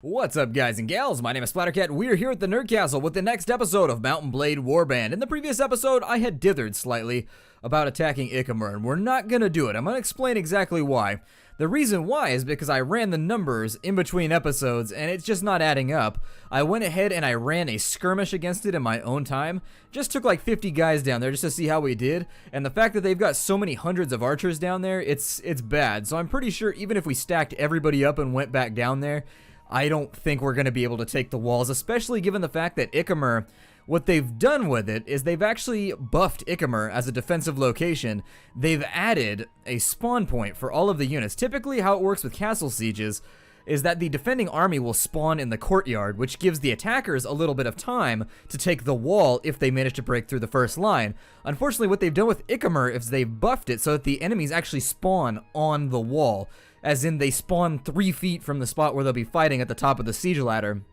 What's up, guys and gals? My name is Splattercat. We're here at the Nerd Castle with the next episode of Mount & Blade Warband. In the previous episode, I had dithered slightly about attacking Ikur, and we're not gonna do it. I'm gonna explain exactly why. The reason why is because I ran the numbers in between episodes, and it's just not adding up. I went ahead and I ran a skirmish against it in my own time. Just took like 50 guys down there just to see how we did, and the fact that they've got so many hundreds of archers down there, it's bad. So I'm pretty sure even if we stacked everybody up and went back down there, I don't think we're going to be able to take the walls, especially given the fact that Ikur, what they've done with it is they've actually buffed Ikur as a defensive location. They've added a spawn point for all of the units. Typically how it works with castle sieges is that the defending army will spawn in the courtyard, which gives the attackers a little bit of time to take the wall if they manage to break through the first line. Unfortunately, what they've done with Ikur is they've buffed it so that the enemies actually spawn on the wall. As in, they spawn 3 feet from the spot where they'll be fighting at the top of the siege ladder.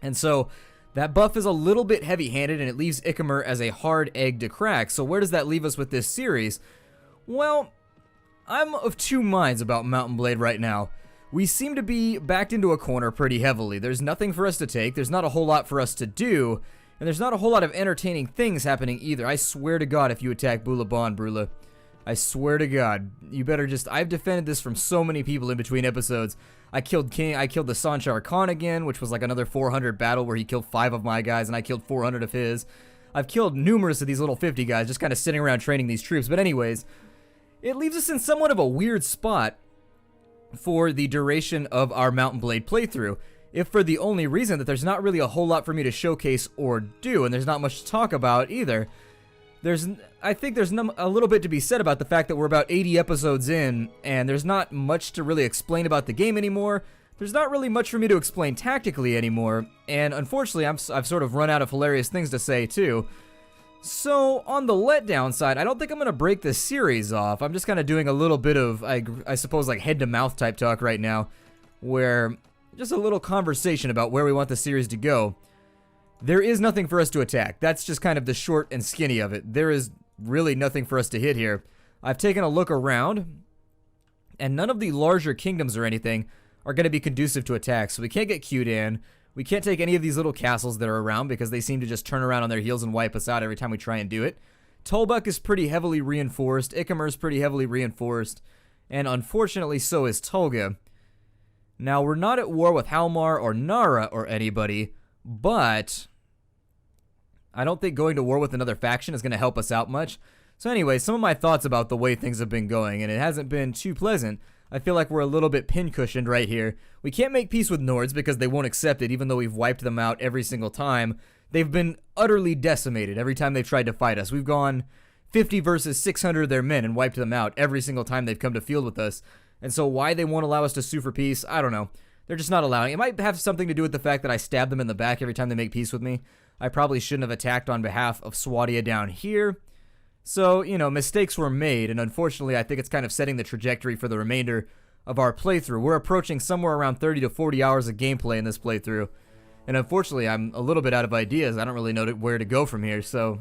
And so, that buff is a little bit heavy-handed, and it leaves Ikur as a hard egg to crack. So where does that leave us with this series? Well, I'm of two minds about Mount & Blade right now. We seem to be backed into a corner pretty heavily. There's nothing for us to take, there's not a whole lot for us to do, and there's not a whole lot of entertaining things happening either. I swear to God, if you attack Bulanban, Brula, I swear to God, you better just... I've defended this from so many people in between episodes. I killed the Sanchar Khan again, which was like another 400 battle where he killed 5 of my guys and I killed 400 of his. I've killed numerous of these little 50 guys just kind of sitting around training these troops. But anyways, it leaves us in somewhat of a weird spot for the duration of our Mount & Blade playthrough. If for the only reason that there's not really a whole lot for me to showcase or do, and there's not much to talk about either. I think there's a little bit to be said about the fact that we're about 80 episodes in, and there's not much to really explain about the game anymore. There's not really much for me to explain tactically anymore, and unfortunately, I've sort of run out of hilarious things to say too. So, on the letdown side, I don't think I'm going to break this series off. I'm just kind of doing a little bit of, I suppose, like head-to-mouth type talk right now, where just a little conversation about where we want the series to go. There is nothing for us to attack. That's just kind of the short and skinny of it. There is really nothing for us to hit here. I've taken a look around, and none of the larger kingdoms or anything are going to be conducive to attack, so we can't get queued in. We can't take any of these little castles that are around because they seem to just turn around on their heels and wipe us out every time we try and do it. Tolbuk is pretty heavily reinforced. Ikur is pretty heavily reinforced, and unfortunately so is Tolga. Now, we're not at war with Halmar or Nara or anybody, but I don't think going to war with another faction is going to help us out much. So anyway, some of my thoughts about the way things have been going, and it hasn't been too pleasant. I feel like we're a little bit pin-cushioned right here. We can't make peace with Nords because they won't accept it, even though we've wiped them out every single time. They've been utterly decimated every time they've tried to fight us. We've gone 50 versus 600 of their men and wiped them out every single time they've come to field with us. And so why they won't allow us to sue for peace, I don't know. They're just not allowing. It might have something to do with the fact that I stab them in the back every time they make peace with me. I probably shouldn't have attacked on behalf of Swadia down here. So, you know, mistakes were made, and unfortunately I think it's kind of setting the trajectory for the remainder of our playthrough. We're approaching somewhere around 30 to 40 hours of gameplay in this playthrough. And unfortunately I'm a little bit out of ideas. I don't really know where to go from here, so...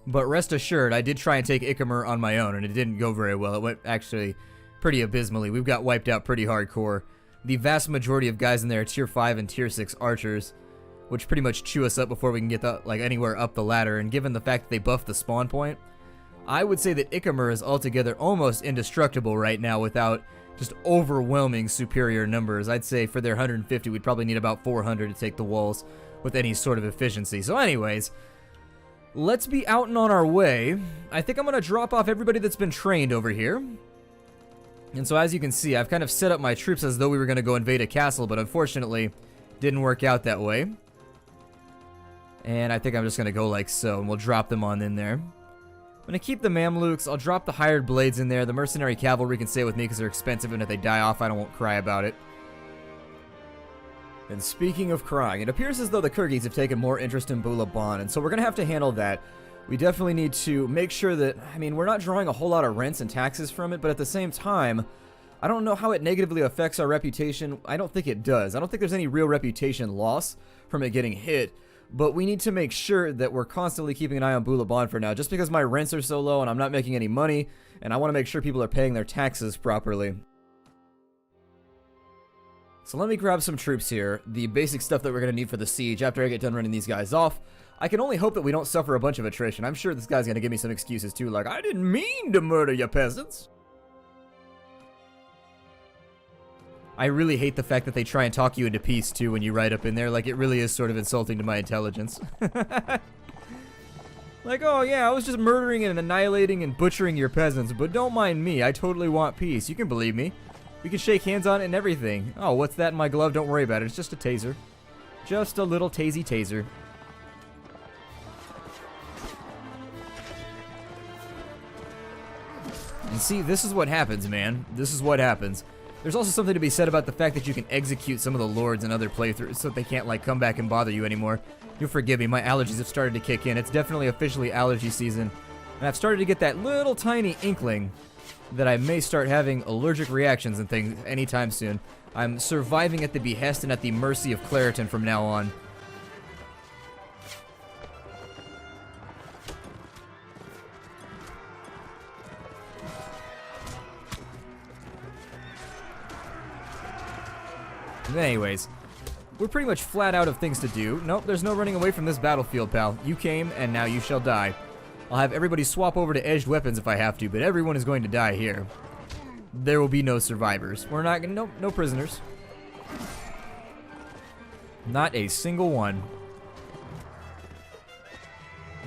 But rest assured, I did try and take Ikur on my own, and it didn't go very well. It went actually pretty abysmally. We've got wiped out pretty hardcore. The vast majority of guys in there are tier 5 and tier 6 archers, which pretty much chew us up before we can get anywhere up the ladder. And given the fact that they buffed the spawn point, I would say that Ikur is altogether almost indestructible right now without just overwhelming superior numbers. I'd say for their 150, we'd probably need about 400 to take the walls with any sort of efficiency. So anyways, let's be out and on our way. I think I'm going to drop off everybody that's been trained over here. And so as you can see, I've kind of set up my troops as though we were going to go invade a castle, but unfortunately didn't work out that way. And I think I'm just going to go like so, and we'll drop them on in there. I'm going to keep the Mamluks. I'll drop the hired blades in there. The mercenary cavalry can stay with me because they're expensive, and if they die off, I won't cry about it. And speaking of crying, it appears as though the Khergits have taken more interest in Bulanban, and so we're going to have to handle that. We definitely need to make sure that, I mean, we're not drawing a whole lot of rents and taxes from it, but at the same time, I don't know how it negatively affects our reputation. I don't think it does. I don't think there's any real reputation loss from it getting hit, but we need to make sure that we're constantly keeping an eye on Bulanban for now, just because my rents are so low and I'm not making any money, and I want to make sure people are paying their taxes properly. So let me grab some troops here. The basic stuff that we're going to need for the siege after I get done running these guys off. I can only hope that we don't suffer a bunch of attrition. I'm sure this guy's going to give me some excuses too, like, I didn't mean to murder you peasants. I really hate the fact that they try and talk you into peace too when you write up in there. Like, it really is sort of insulting to my intelligence. Like, oh yeah, I was just murdering and annihilating and butchering your peasants, but don't mind me, I totally want peace. You can believe me. We can shake hands on it and everything. Oh, what's that in my glove? Don't worry about it. It's just a taser. Just a little tasy taser. And see, this is what happens, man. This is what happens. There's also something to be said about the fact that you can execute some of the lords in other playthroughs so that they can't, like, come back and bother you anymore. You'll forgive me, my allergies have started to kick in. It's definitely officially allergy season. And I've started to get that little tiny inkling that I may start having allergic reactions and things anytime soon. I'm surviving at the behest and at the mercy of Claritin from now on. Anyways, we're pretty much flat out of things to do. Nope, there's no running away from this battlefield, pal. You came, and now you shall die. I'll have everybody swap over to edged weapons if I have to, but everyone is going to die here. There will be no survivors. We're not gonna, no prisoners. Not a single one.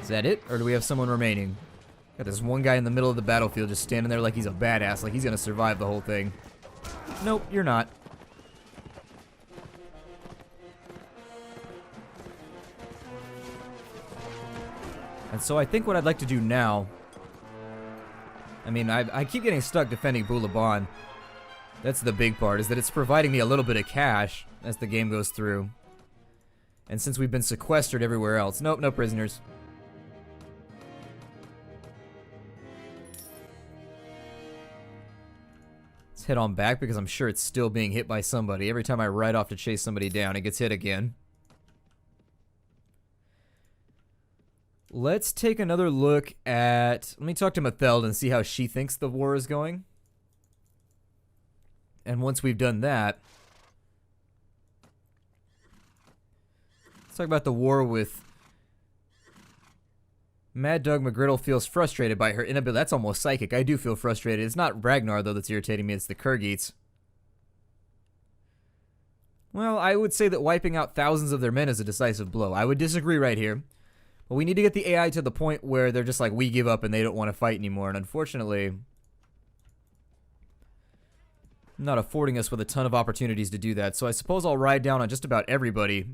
Is that it, or do we have someone remaining? Got this one guy in the middle of the battlefield just standing there like he's a badass, like he's gonna survive the whole thing. Nope, you're not. And so I think what I'd like to do now, I mean, I keep getting stuck defending Bulanban. That's the big part, is that it's providing me a little bit of cash as the game goes through. And since we've been sequestered everywhere else, nope, no prisoners. Let's head on back because I'm sure it's still being hit by somebody. Every time I ride off to chase somebody down, it gets hit again. Let's take another look at... Let me talk to Matheld and see how she thinks the war is going. And once we've done that... Let's talk about the war with... Mad Doug McGriddle feels frustrated by her inability... That's almost psychic. I do feel frustrated. It's not Ragnar, though, that's irritating me. It's the Khergits. Well, I would say that wiping out thousands of their men is a decisive blow. I would disagree right here. But we need to get the AI to the point where they're just like, we give up and they don't want to fight anymore. And unfortunately, not affording us with a ton of opportunities to do that. So I suppose I'll ride down on just about everybody.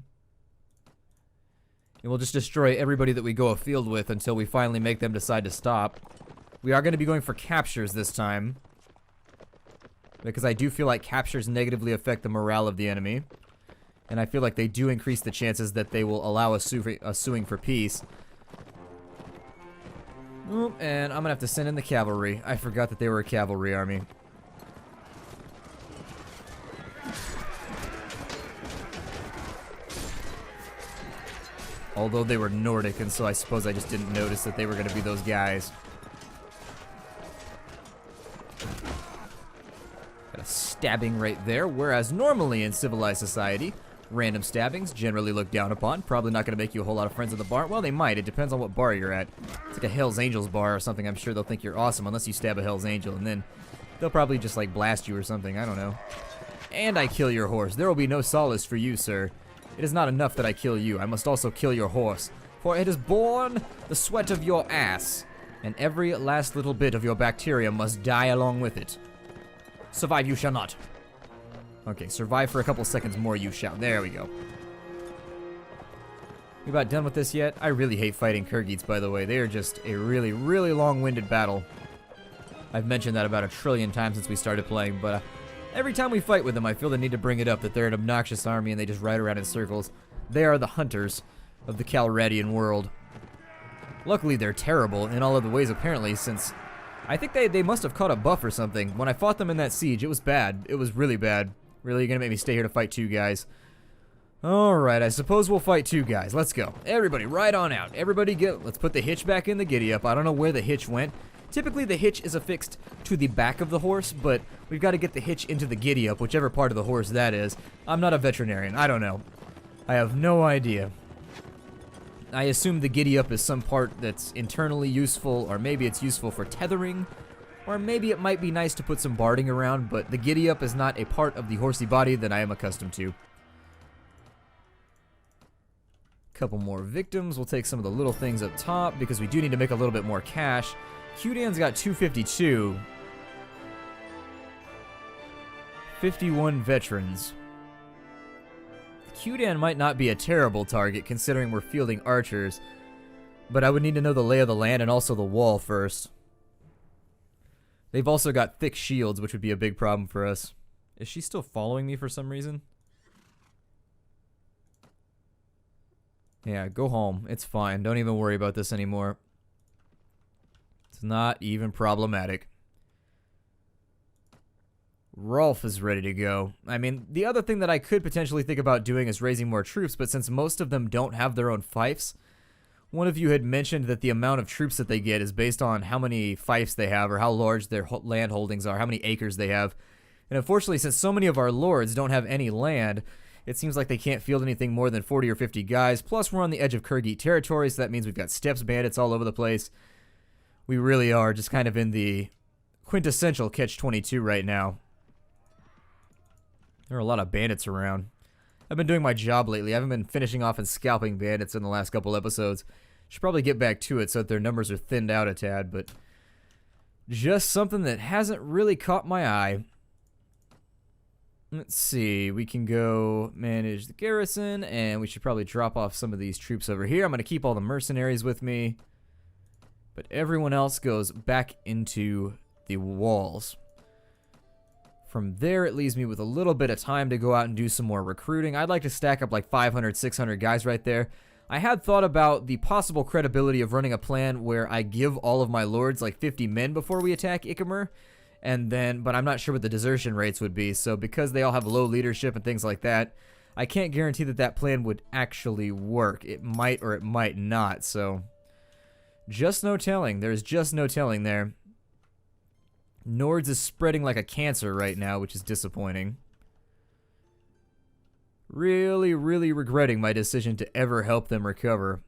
And we'll just destroy everybody that we go afield with until we finally make them decide to stop. We are going to be going for captures this time, because I do feel like captures negatively affect the morale of the enemy. And I feel like they do increase the chances that they will allow us suing for peace. Oop, and I'm going to have to send in the cavalry. I forgot that they were a cavalry army. Although they were Nordic, and so I suppose I just didn't notice that they were going to be those guys. Got a stabbing right there, whereas normally in civilized society... Random stabbings, generally looked down upon. Probably not going to make you a whole lot of friends at the bar. Well, they might. It depends on what bar you're at. It's like a Hell's Angels bar or something. I'm sure they'll think you're awesome unless you stab a Hell's Angel. And then they'll probably just, like, blast you or something. I don't know. And I kill your horse. There will be no solace for you, sir. It is not enough that I kill you. I must also kill your horse. For it has borne the sweat of your ass. And every last little bit of your bacteria must die along with it. Survive you shall not. Okay, survive for a couple seconds more, you shall. There we go. You about done with this yet? I really hate fighting Khergits, by the way. They are just a really, really long-winded battle. I've mentioned that about 1 trillion times since we started playing, but every time we fight with them, I feel the need to bring it up, that they're an obnoxious army and they just ride around in circles. They are the hunters of the Calradian world. Luckily, they're terrible in all of the ways, apparently, since I think they must have caught a buff or something. When I fought them in that siege, it was bad. It was really bad. Really, you're gonna make me stay here to fight 2 guys? Alright, I suppose we'll fight 2 guys. Let's go. Everybody, ride on out. Everybody let's put the hitch back in the giddy up. I don't know where the hitch went. Typically the hitch is affixed to the back of the horse, but we've got to get the hitch into the giddy-up, whichever part of the horse that is. I'm not a veterinarian. I don't know. I have no idea. I assume the giddy-up is some part that's internally useful, or maybe it's useful for tethering, or maybe it might be nice to put some barding around, but the giddy-up is not a part of the horsey body that I am accustomed to. Couple more victims. We'll take some of the little things up top, because we do need to make a little bit more cash. Qdan's got 252. 51 veterans. Qdan might not be a terrible target considering we're fielding archers, but I would need to know the lay of the land and also the wall first. They've also got thick shields, which would be a big problem for us. Is she still following me for some reason? Yeah, go home. It's fine. Don't even worry about this anymore. It's not even problematic. Rolf is ready to go. I mean, the other thing that I could potentially think about doing is raising more troops, but since most of them don't have their own fiefs, one of you had mentioned that the amount of troops that they get is based on how many fiefs they have or how large their land holdings are, how many acres they have. And unfortunately, since so many of our lords don't have any land, it seems like they can't field anything more than 40 or 50 guys. Plus, we're on the edge of Khergit territory, so that means we've got steppes bandits all over the place. We really are just kind of in the quintessential catch-22 right now. There are a lot of bandits around. I've been doing my job lately. I haven't been finishing off and scalping bandits in the last couple episodes. Should probably get back to it so that their numbers are thinned out a tad, but just something that hasn't really caught my eye. Let's see. We can go manage the garrison, and we should probably drop off some of these troops over here. I'm going to keep all the mercenaries with me, but everyone else goes back into the walls. From there, it leaves me with a little bit of time to go out and do some more recruiting. I'd like to stack up like 500, 600 guys right there. I had thought about the possible credibility of running a plan where I give all of my lords like 50 men before we attack Ikur, and then, but I'm not sure what the desertion rates would be. So because they all have low leadership and things like that, I can't guarantee that that plan would actually work. It might or it might not. So just no telling. There's just no telling there. Nords is spreading like a cancer right now, which is disappointing. Really, really regretting my decision to ever help them recover.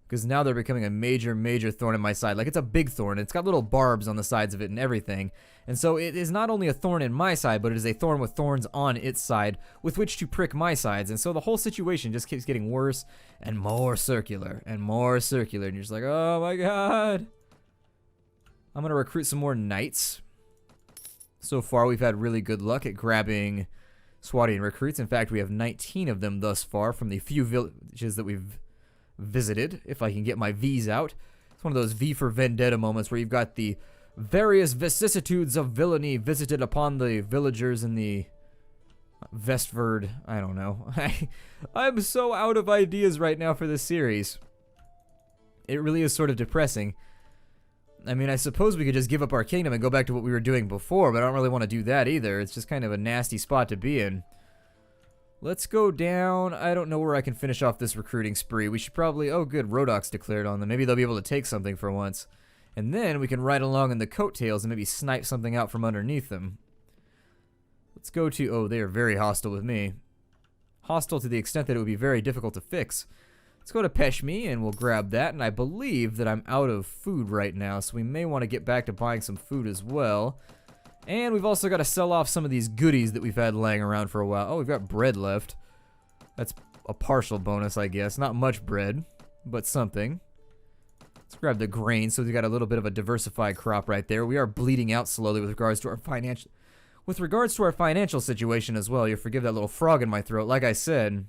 Because now they're becoming a major, major thorn in my side. Like, it's a big thorn. It's got little barbs on the sides of it and everything. And so it is not only a thorn in my side, but it is a thorn with thorns on its side with which to prick my sides. And so the whole situation just keeps getting worse and more circular and more circular. And you're just like, oh my god. I'm going to recruit some more knights. So far, we've had really good luck at grabbing Swadian recruits. In fact, we have 19 of them thus far from the few villages that we've visited, if I can get my V's out. It's one of those V for Vendetta moments where you've got the various vicissitudes of villainy visited upon the villagers in the Vestverd. I don't know. I'm so out of ideas right now for this series. It really is sort of depressing. I mean, I suppose we could just give up our kingdom and go back to what we were doing before, but I don't really want to do that either. It's just kind of a nasty spot to be in. Let's go down. I don't know where I can finish off this recruiting spree. We should probably... Oh, good. Rodok's declared on them. Maybe they'll be able to take something for once. And then we can ride along in the coattails and maybe snipe something out from underneath them. Let's go to... Oh, they are very hostile with me. Hostile to the extent that it would be very difficult to fix. Let's go to Peshmi and we'll grab that. And I believe that I'm out of food right now, so we may want to get back to buying some food as well. And we've also got to sell off some of these goodies that we've had laying around for a while. Oh, we've got bread left. That's a partial bonus, I guess. Not much bread, but something. Let's grab the grain, so we've got a little bit of a diversified crop right there. We are bleeding out slowly with regards to our financial... With regards to our financial situation as well. You'll forgive that little frog in my throat. Like I said...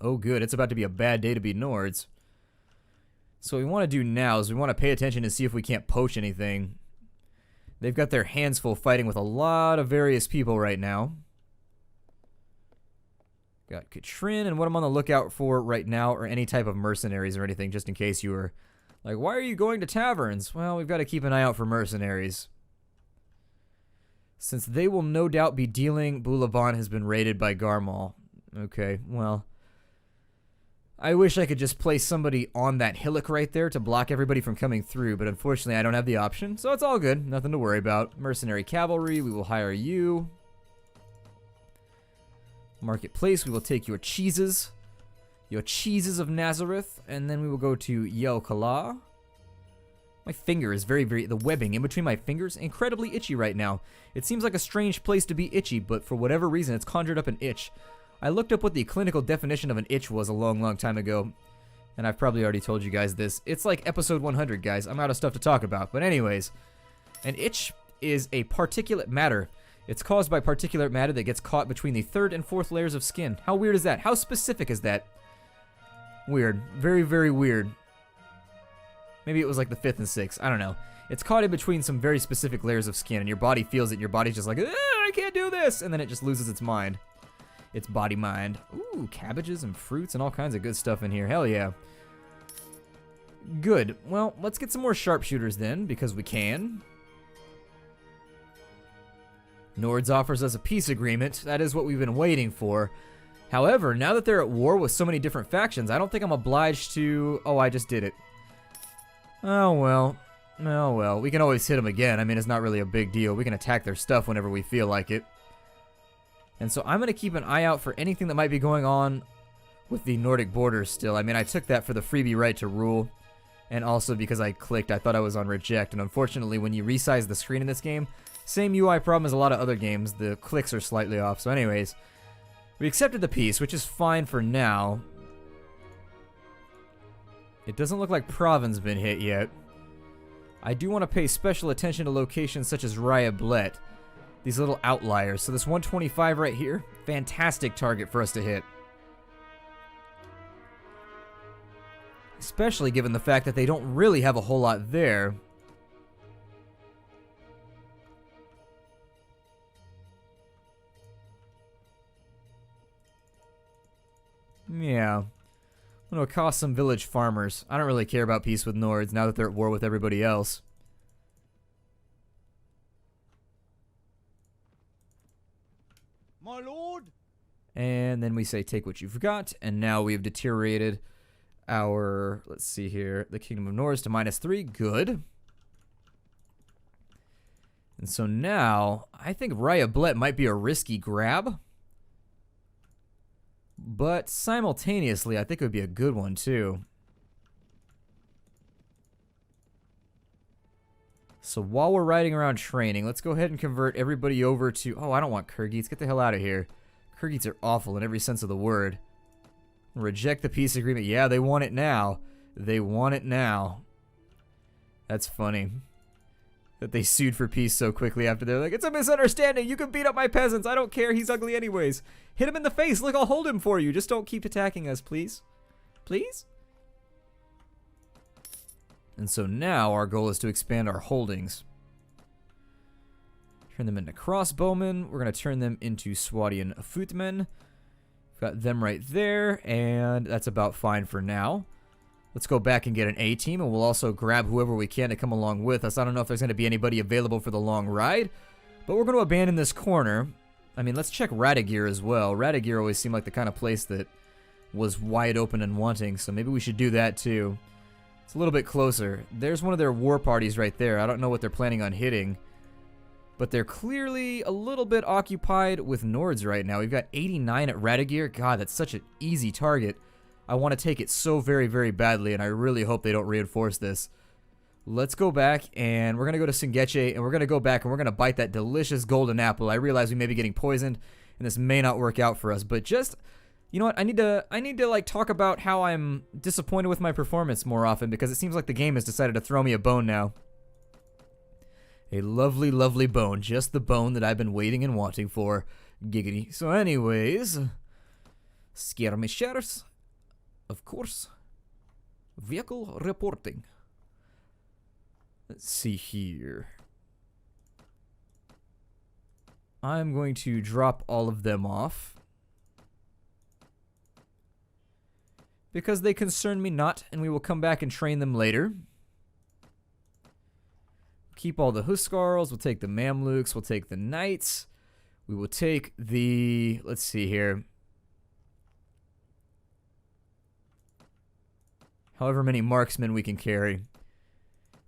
Oh, good. It's about to be a bad day to be Nords. So what we want to do now is we want to pay attention and see if we can't poach anything. They've got their hands full fighting with a lot of various people right now. Got Katrin, and what I'm on the lookout for right now are any type of mercenaries or anything, just in case you were like, why are you going to taverns? Well, we've got to keep an eye out for mercenaries. Since they will no doubt be dealing... Bulanban has been raided by Garmal. Okay, well... I wish I could just place somebody on that hillock right there to block everybody from coming through, but unfortunately I don't have the option, so it's all good. Nothing to worry about. Mercenary cavalry, we will hire you. Marketplace, we will take your cheeses. Your cheeses of Nazareth, and then we will go to Yelkala. My finger is the webbing in between my fingers, incredibly itchy right now. It seems like a strange place to be itchy, but for whatever reason, it's conjured up an itch. I looked up what the clinical definition of an itch was a long, long time ago, and I've probably already told you guys this. It's like episode 100, guys. I'm out of stuff to talk about, but anyways, an itch is a particulate matter. It's caused by particulate matter that gets caught between the 3rd and 4th layers of skin. How weird is that? How specific is that? Weird. Very, very weird. Maybe it was like the 5th and 6th. I don't know. It's caught in between some very specific layers of skin, and your body feels it. Your body's just like, I can't do this! And then it just loses its mind. Its body-mind. Ooh, cabbages and fruits and all kinds of good stuff in here. Hell yeah. Good. Well, let's get some more sharpshooters then, because we can. Nords offers us a peace agreement. That is what we've been waiting for. However, now that they're at war with so many different factions, I don't think I'm obliged to... Oh, I just did it. Oh, well. Oh, well. We can always hit them again. I mean, it's not really a big deal. We can attack their stuff whenever we feel like it. And so I'm going to keep an eye out for anything that might be going on with the Nordic borders still. I mean, I took that for the freebie right to rule. And also because I clicked, I thought I was on reject. And unfortunately, when you resize the screen in this game, same UI problem as a lot of other games. The clicks are slightly off. So anyways... We accepted the peace, which is fine for now. It doesn't look like Provin's been hit yet. I do want to pay special attention to locations such as Ryabblet. These little outliers. So this 125 right here, fantastic target for us to hit. Especially given the fact that they don't really have a whole lot there. Yeah. I'm gonna accost some village farmers. I don't really care about peace with Nords now that they're at war with everybody else. My lord! And then we say take what you've got, and now we have deteriorated our, let's see here, the Kingdom of Nords to -3. Good. And so now, I think Ryabblet might be a risky grab. But simultaneously, I think it would be a good one, too. So while we're riding around training, let's go ahead and convert everybody over to... Oh, I don't want Khergits. Get the hell out of here. Khergits are awful in every sense of the word. Reject the peace agreement. Yeah, they want it now. They want it now. That's funny. That they sued for peace so quickly after they're like, it's a misunderstanding. You can beat up my peasants. I don't care. He's ugly anyways. Hit him in the face. Look, I'll hold him for you. Just don't keep attacking us, please. Please? And so now our goal is to expand our holdings. Turn them into crossbowmen. We're going to turn them into Swadian footmen. Got them right there, and that's about fine for now. Let's go back and get an A team, and we'll also grab whoever we can to come along with us. I don't know if there's going to be anybody available for the long ride, but we're going to abandon this corner. I mean, let's check Radagir as well. Radagir always seemed like the kind of place that was wide open and wanting, so maybe we should do that too. It's a little bit closer. There's one of their war parties right there. I don't know what they're planning on hitting, but they're clearly a little bit occupied with Nords right now. We've got 89 at Radagir. God, that's such an easy target. I want to take it so very, very badly, and I really hope they don't reinforce this. Let's go back, and we're going to go to Singeche, and we're going to go back, and we're going to bite that delicious golden apple. I realize we may be getting poisoned, and this may not work out for us, but just, you know what, I need to like, talk about how I'm disappointed with my performance more often, because it seems like the game has decided to throw me a bone now. A lovely, lovely bone. Just the bone that I've been waiting and wanting for. Giggity. So anyways, skirmishers. Of course. Vehicle reporting. Let's see here. I'm going to drop all of them off, because they concern me not, and we will come back and train them later. Keep all the Huskarls. We'll take the Mamluks. We'll take the Knights. We will take the... Let's see here. however many marksmen we can carry.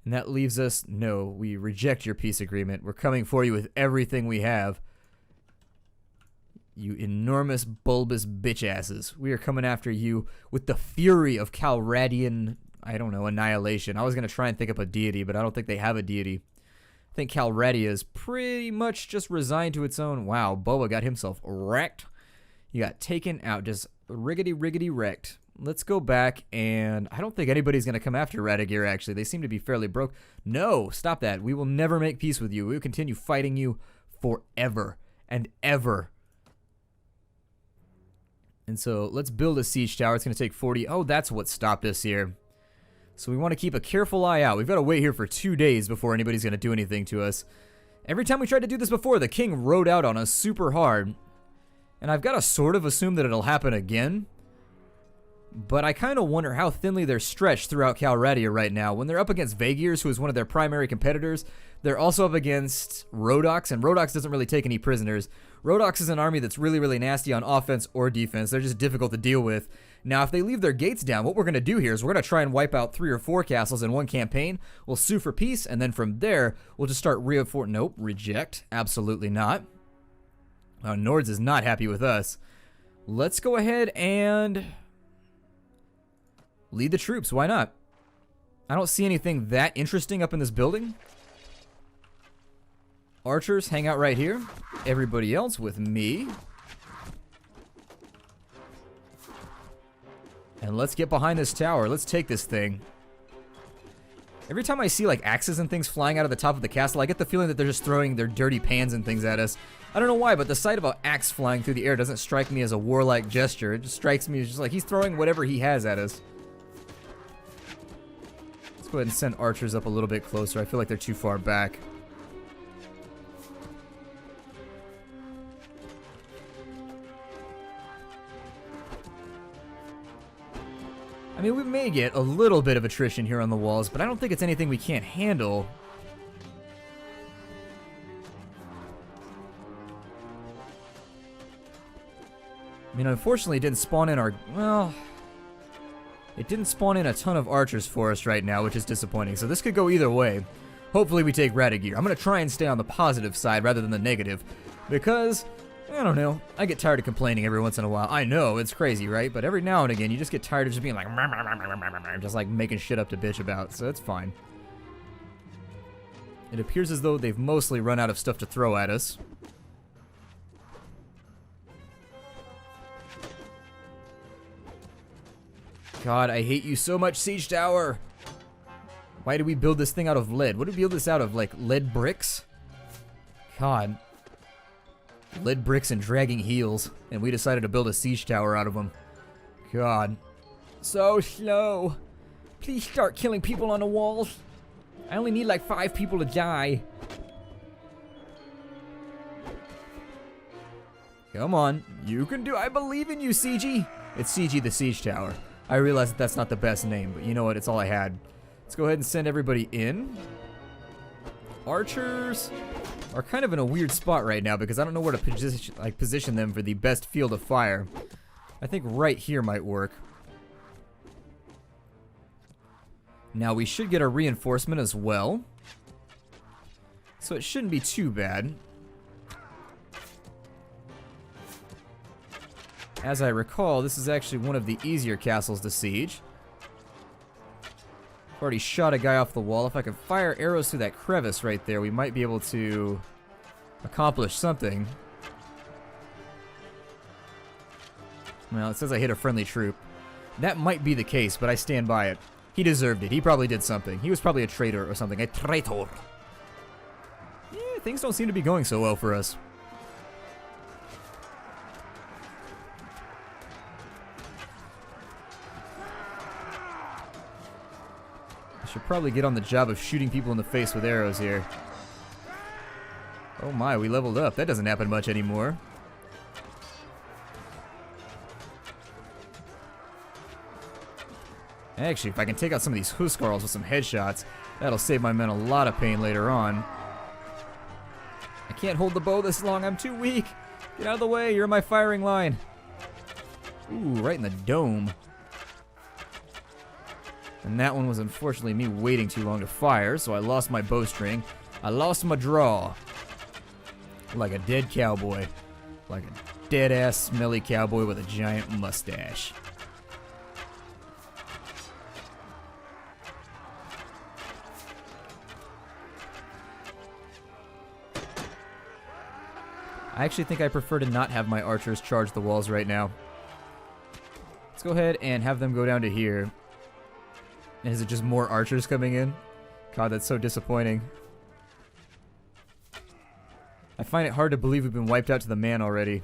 And that leaves us, no, we reject your peace agreement. We're coming for you with everything we have. You enormous, bulbous bitch asses. We are coming after you with the fury of Calradian, I don't know, annihilation. I was going to try and think up a deity, but I don't think they have a deity. I think Calradia is pretty much just resigned to its own. Wow, Boa got himself wrecked. He got taken out, just riggedy wrecked. Let's go back, and I don't think anybody's going to come after Radagir, actually. They seem to be fairly broke. No, stop that. We will never make peace with you. We will continue fighting you forever and ever. And so let's build a siege tower. It's going to take 40. Oh, that's what stopped us here. So we want to keep a careful eye out. We've got to wait here for 2 days before anybody's going to do anything to us. Every time we tried to do this before, the king rode out on us super hard. And I've got to sort of assume that it'll happen again. But I kind of wonder how thinly they're stretched throughout Calradia right now. When they're up against Vaegirs, who is one of their primary competitors, they're also up against Rhodox, and Rhodox doesn't really take any prisoners. Rhodox is an army that's really nasty on offense or defense. They're just difficult to deal with. Now, if they leave their gates down, what we're going to do here is we're going to try and wipe out 3 or 4 castles in one campaign. We'll sue for peace, and then from there, we'll just start reinforcing. Nope, reject. Absolutely not. Nords is not happy with us. Let's go ahead and lead the troops. Why not? I don't see anything that interesting up in this building. Archers, hang out right here. Everybody else with me. And let's get behind this tower. Let's take this thing. Every time I see like axes and things flying out of the top of the castle, I get the feeling that they're just throwing their dirty pans and things at us. I don't know why, but the sight of an axe flying through the air doesn't strike me as a warlike gesture. It just strikes me as just like he's throwing whatever he has at us. Let's go ahead and send archers up a little bit closer. I feel like they're too far back. I mean, we may get a little bit of attrition here on the walls, but I don't think it's anything we can't handle. I mean, unfortunately, it didn't spawn in our... Well, it didn't spawn in a ton of archers for us right now, which is disappointing. So this could go either way. Hopefully we take Radagir. I'm going to try and stay on the positive side rather than the negative. Because, I don't know, I get tired of complaining every once in a while. I know, it's crazy, right? But every now and again, you just get tired of just being like... just like making shit up to bitch about. So it's fine. It appears as though they've mostly run out of stuff to throw at us. God, I hate you so much, Siege Tower. Why did we build this thing out of lead? What did we build this out of, like, lead bricks? God. Lead bricks and dragging heels. And we decided to build a siege tower out of them. God. So slow. Please start killing people on the walls. I only need, like, 5 people to die. Come on. You can do... I believe in you, Siege. It's Siege the Siege Tower. I realize that that's not the best name, but you know what? It's all I had. Let's go ahead and send everybody in. Archers are kind of in a weird spot right now because I don't know where to position them for the best field of fire. I think right here might work. Now we should get a reinforcement as well. So it shouldn't be too bad. As I recall, this is actually one of the easier castles to siege. I've already shot a guy off the wall. If I can fire arrows through that crevice right there, we might be able to accomplish something. Well, it says I hit a friendly troop. That might be the case, but I stand by it. He deserved it. He probably did something. He was probably a traitor or something. A traitor. Yeah, things don't seem to be going so well for us. Should probably get on the job of shooting people in the face with arrows here. Oh my, we leveled up. That doesn't happen much anymore. Actually, if I can take out some of these Huskarls with some headshots, that'll save my men a lot of pain later on. I can't hold the bow this long. I'm too weak. Get out of the way. You're in my firing line. Ooh, right in the dome. And that one was unfortunately me waiting too long to fire, so I lost my bowstring. I lost my draw. Like a dead cowboy. Like a dead-ass smelly cowboy with a giant mustache. I actually think I prefer to not have my archers charge the walls right now. Let's go ahead and have them go down to here. And is it just more archers coming in? God, that's so disappointing. I find it hard to believe we've been wiped out to the man already.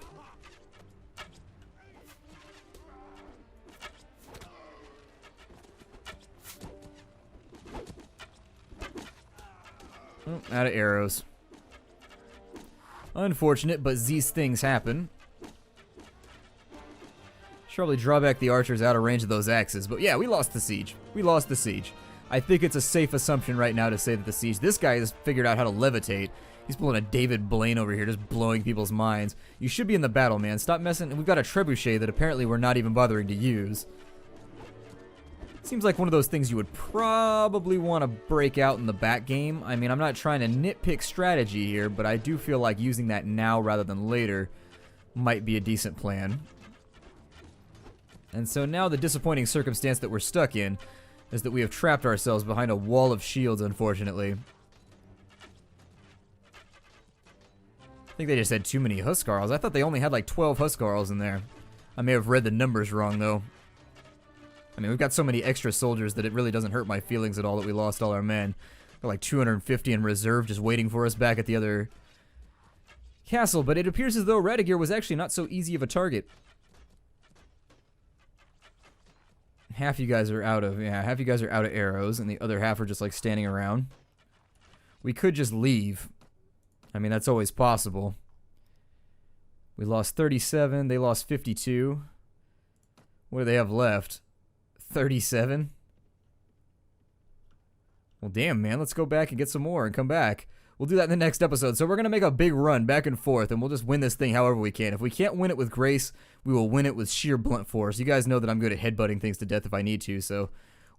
Oh, out of arrows. Unfortunate, but these things happen. Should probably draw back the archers out of range of those axes. But yeah, we lost the siege. We lost the siege. I think it's a safe assumption right now to say that the siege... This guy has figured out how to levitate. He's pulling a David Blaine over here, just blowing people's minds. You should be in the battle, man. Stop messing... And we've got a trebuchet that apparently we're not even bothering to use. Seems like one of those things you would probably want to break out in the back game. I mean, I'm not trying to nitpick strategy here, but I do feel like using that now rather than later might be a decent plan. And so now the disappointing circumstance that we're stuck in is that we have trapped ourselves behind a wall of shields, unfortunately. I think they just had too many Huskarls. I thought they only had like 12 Huskarls in there. I may have read the numbers wrong, though. I mean, we've got so many extra soldiers that it really doesn't hurt my feelings at all that we lost all our men. Got like 250 in reserve just waiting for us back at the other castle, but it appears as though Radagir was actually not so easy of a target. Half you guys are out of, half you guys are out of arrows, and the other half are just like standing around. We could just leave. I mean, that's always possible. We lost 37, they lost 52. What do they have left? 37? Well, damn, man. Let's go back and get some more and come back. We'll do that in the next episode. So we're going to make a big run back and forth, and we'll just win this thing however we can. If we can't win it with grace, we will win it with sheer blunt force. You guys know that I'm good at headbutting things to death if I need to, so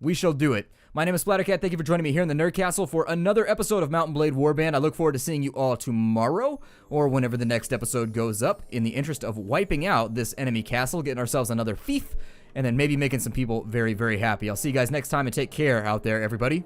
we shall do it. My name is Splattercat. Thank you for joining me here in the Nerd Castle for another episode of Mount & Blade Warband. I look forward to seeing you all tomorrow, or whenever the next episode goes up, in the interest of wiping out this enemy castle, getting ourselves another fief, and then maybe making some people very, very happy. I'll see you guys next time, and take care out there, everybody.